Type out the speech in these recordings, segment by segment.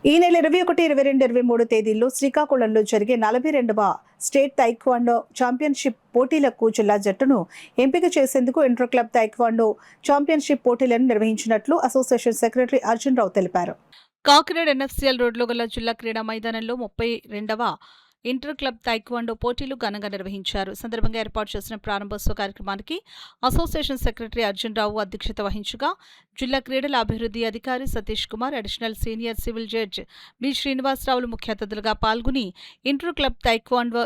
ఈ నెల 21, 22, 23 తేదీల్లో శ్రీకాకుళంలో జరిగే 42వ స్టేట్ తైక్వాండో ఛాంపియన్షిప్ పోటీలకు జిల్లా జట్టును ఎంపిక చేసేందుకు ఇంటర్ క్లబ్ తైక్వాండో ఛాంపియన్షిప్ పోటీలను నిర్వహించినట్లు అసోసియేషన్ సెక్రటరీ అర్జున్ రావు తెలిపారు. కాకినాడ ఎన్ఎఫ్సిఎల్ రోడ్లో గల జిల్లా క్రీడా మైదానంలో 32వ ఇంటర్ క్లబ్ తైక్వాండో పోటీలు ఘనంగా నిర్వహించారు. సందర్భంగా ఏర్పాటు చేసిన ప్రారంభోత్సవ కార్యక్రమానికి అసోసియేషన్ సెక్రటరీ అర్జున్ రావు అధ్యక్షత వహించగా జిల్లా క్రీడల అభివృద్ధి అధికారి Satish Kumar, additional senior civil judge B శ్రీనివాసరావులు ముఖ్య అతిథులుగా పాల్గొని ఇంటర్ క్లబ్ తైక్వాండో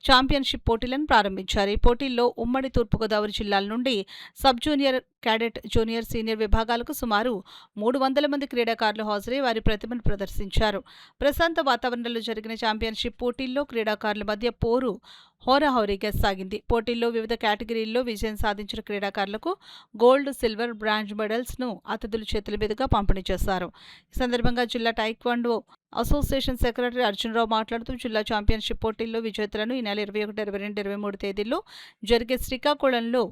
ఛాంపియన్షిప్ పోటీలను ప్రారంభించారు. ఈ పోటీల్లో ఉమ్మడి తూర్పుగోదావరి జిల్లాల నుండి sub junior, cadet, junior, senior విభాగాలకు సుమారు 300 మంది క్రీడాకారులు హాజరై వారి ప్రతిభను ప్రదర్శించారు. ప్రశాంత వాతావరణంలో జరిగిన ఛాంపియన్షిప్ పోటీల్లో క్రీడాకారుల మధ్య పోరు హోరాహోరీగా సాగింది. పోటీల్లో వివిధ కేటగిరీల్లో విజయం సాధించిన క్రీడాకారులకు గోల్డ్, సిల్వర్, బ్రాంజ్ మెడల్స్ ను అతిథుల చేతుల మీదుగా పంపిణీ చేశారు. ఈ సందర్భంగా జిల్లా టైక్వాండో అసోసియేషన్ సెక్రటరీ అర్జున్ రావు మాట్లాడుతూ జిల్లా ఛాంపియన్షిప్ పోటీల్లో విజేతలను ఈ నెల 21, 22, 23 తేదీల్లో జరిగే శ్రీకాకుళంలో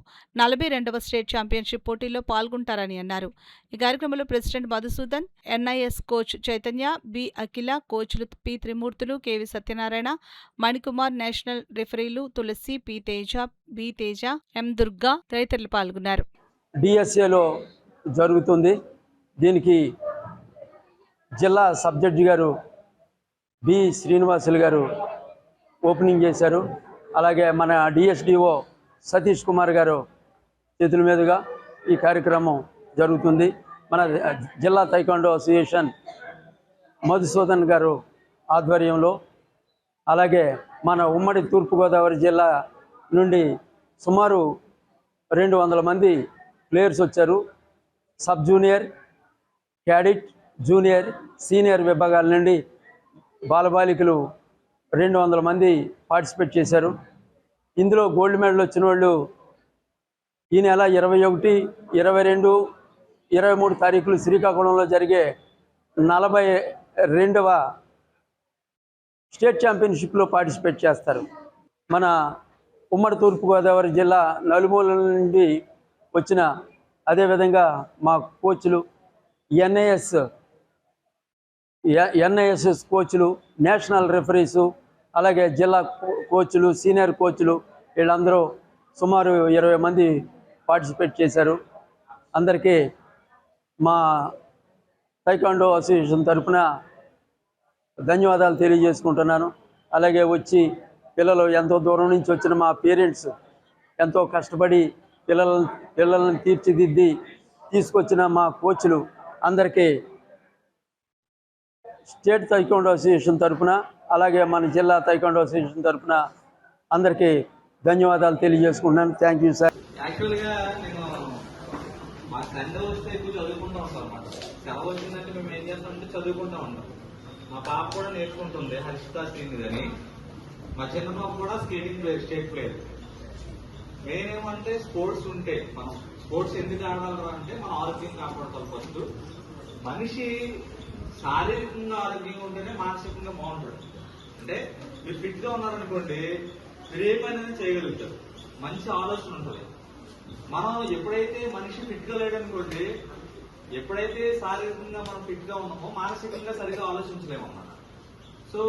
42వ స్టేట్ ఛాంపియన్షిప్ పోటీల్లో పాల్గొంటారని అన్నారు. ఈ కార్యక్రమంలో president Madhusudan, NIS coach Chaitanya, B Akhila, కోచ్లు P Trimurthulu, KV Satyanarayana, Manikumar, national రెఫరీలు Tulasi, P Teja, B Teja, M Durga తదితరులు పాల్గొన్నారు. డిఎస్ఏలో జరుగుతుంది. దీనికి జిల్లా సబ్ జడ్జి గారు బి శ్రీనివాసులు గారు ఓపెనింగ్ చేశారు. అలాగే మన డిఎస్డిఓ సతీష్ కుమార్ గారు చేతుల మీదుగా ఈ కార్యక్రమం జరుగుతుంది. మన జిల్లా తైక్వాండో అసోసియేషన్ మధుసూదన్ గారు ఆధ్వర్యంలో, అలాగే మన ఉమ్మడి తూర్పుగోదావరి జిల్లా నుండి సుమారు 200 మంది ప్లేయర్స్ వచ్చారు. Sub junior, cadet, junior, senior విభాగాల నుండి బాలబాలికలు 200 మంది పార్టిసిపేట్ చేశారు. ఇందులో గోల్డ్ మెడల్ వచ్చిన వాళ్ళు ఈ నెల 21, 22, 23 తారీఖులు శ్రీకాకుళంలో జరిగే 42వ స్టేట్ ఛాంపియన్షిప్లో పార్టిసిపేట్ చేస్తారు. మన ఉమ్మడి తూర్పుగోదావరి జిల్లా నలుమూలల నుండి వచ్చిన, అదేవిధంగా మా కోచ్లు, ఎన్ఐఎస్ఎస్ కోచ్లు, నేషనల్ రెఫరీసు, అలాగే జిల్లా కోచ్లు, సీనియర్ కోచ్లు, వీళ్ళందరూ సుమారు 20 మంది పార్టిసిపేట్ చేశారు. అందరికీ మా తైక్వాండో అసోసియేషన్ తరఫున ధన్యవాదాలు తెలియజేసుకుంటున్నాను. అలాగే వచ్చి పిల్లలు ఎంతో దూరం నుంచి వచ్చిన మా పేరెంట్స్ ఎంతో కష్టపడి పిల్లలను తీర్చిదిద్ది తీసుకొచ్చిన మా కోచ్లు అందరికీ స్టేట్ తైక్వాండో అసోసియేషన్ తరఫున, అలాగే మన జిల్లా తైక్వాండో అసోసియేషన్ తరఫున అందరికీ ధన్యవాదాలు తెలియజేసుకుంటున్నాను. Thank you sir. యాక్చువల్గా నేను మా సండే వస్తే ఎక్కువ చదువుకుంటూ ఉంటాం అన్నమాట. సెలవు వచ్చిందంటే మేము ఏం చేస్తామంటే చదువుకుంటూ ఉంటాం. మా పాప కూడా నేర్చుకుంటుంది, హర్షిత శ్రీనిధి అని. మా చిన్న పాప కూడా skating player, state player. Main ఏమంటే స్పోర్ట్స్ ఉంటే, మనం స్పోర్ట్స్ ఎందుకు ఆడగలరా అంటే మన ఆరోగ్యం కాపాడుతాం. ఫస్ట్ మనిషి శారీరకంగా ఆరోగ్యంగా ఉంటేనే మానసికంగా బాగుంటాడు. అంటే మీరు ఫిట్ గా ఉన్నారనుకోండి, మీరు ఏ పని చేయగలుగుతారు, మంచి ఆలోచన ఉంటుంది. మనం ఎప్పుడైతే మనిషి ఫిట్ గా లేడనుకోండి, ఎప్పుడైతే శారీరకంగా మనం ఫిట్ గా ఉన్నామో మానసికంగా సరిగ్గా ఆలోచించలేమన్నమాట. సో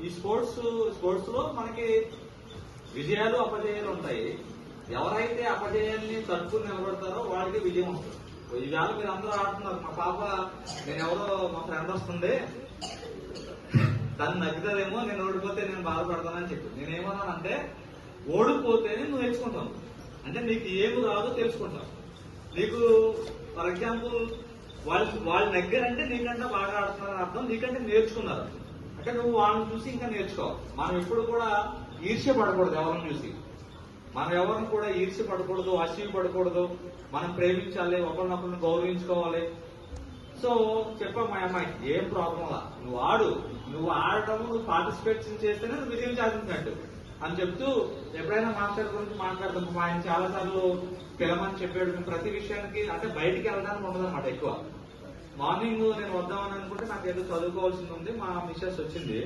ఈ స్పోర్ట్స్ లో మనకి విజయాలు, అపజయాలు ఉంటాయి. ఎవరైతే అపజయాల్ని తట్టుకుని నిలబడతారో వాళ్ళకి విజయం వస్తుంది. ఈవేళ మీరు అందరూ ఆడుతున్నారు. మా పాప, మా ఫ్రెండ్ వస్తుంది, తను నగ్గుతుందేమో, నేను ఓడిపోతే నేను బాధపడతానని చెప్పి నేనేమన్నానంటే, ఓడిపోతేనే నువ్వు నేర్చుకుంటావు. అంటే నీకు ఏమి రాదో తెలుసుకుంటావు. నీకు ఫర్ ఎగ్జాంపుల్ వాళ్ళు నగ్గారంటే నీకంటే బాగా ఆడుతున్నారని అర్థం, నీకంటే నేర్చుకున్నారు అంటే నువ్వు వాళ్ళని చూసి ఇంకా నేర్చుకోవాలి. మనం ఎప్పుడు కూడా ఈర్ష్య పడకూడదు ఎవరిని చూసి. మనం ఎవరిని కూడా ఈర్ష్య పడకూడదు, అసూయ పడకూడదు. మనం ప్రేమించాలి, ఒకరినొకరిని గౌరవించుకోవాలి. సో చెప్పమ్మా అమ్మాయి, ఏం ప్రాబ్లం లా, నువ్వు ఆడు, నువ్వు ఆడటము, నువ్వు పార్టిసిపేషన్ చేస్తేనే నువ్వు విజయం సాధించినట్టు అని చెప్తూ ఎప్పుడైనా మాస్టర్ గురించి మాట్లాడతాం. ఆయన చాలా సార్లు పిలమని చెప్పాడు. ప్రతి విషయానికి అంటే బయటికి వెళ్ళడానికి ఉండదన్నమాట ఎక్కువ. మార్నింగ్ నేను వద్దామని అనుకుంటే నాకు ఏదో చదువుకోవాల్సింది ఉంది, మా మిస్సెస్ వచ్చింది.